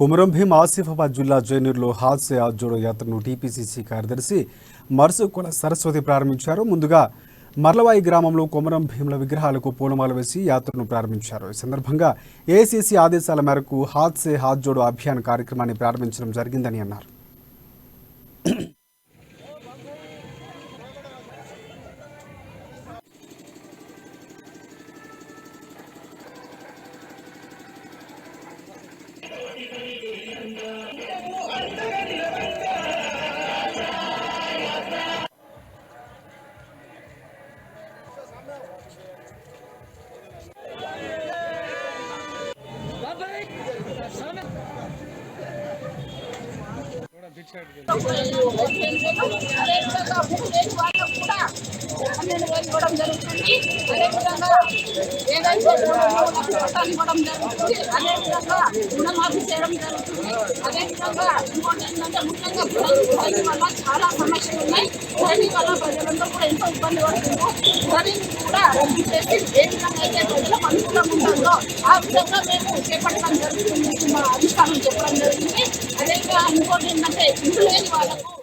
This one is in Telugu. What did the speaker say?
కొమరం భీం ఆసిఫాబాద్ జిల్లా జైనూరులో హాత్ సే హాత్ జోడో యాత్రను టీపీసీసీ కార్యదర్శి మర్సుకుల సరస్వతి ప్రారంభించారు. ముందుగా మర్లవాయి గ్రామంలో కొమరం భీంల విగ్రహాలకు పూలమాల వేసి యాత్రను ప్రారంభించారు. ఈ సందర్భంగా ఏఐసీసీ ఆదేశాల మేరకు హాత్ సే హాత్ జోడో అభియాన్ కార్యక్రమాన్ని ప్రారంభించడం జరిగిందని అన్నారు. ఇవ్వడం జరుగుతుంది. అదేవిధంగా ఏదైతే ఇవ్వడం జరుగుతుంది, అదేవిధంగా రుణమాఫీ చేయడం జరుగుతుంది. అదేవిధంగా ఇంకోటి ఏంటంటే ముఖ్యంగా ధరణి వల్ల చాలా సమస్యలు ఉన్నాయి. ధరణి వల్ల ప్రజలందరూ కూడా ఎంతో ఇబ్బంది పడుతున్నారు. ధరణిని కూడా రద్దు చేసి ఏ విధంగా అయితే ప్రజలకు అనుకూలంగా ఉంటుందో ఆ విధంగా మేము చేపట్టడం జరుగుతుంది. మా అధికారులు చెప్పడం జరిగింది. అదేవిధంగా ఇంకోటి ఏంటంటే ఇంట్లో లేని వాళ్ళకు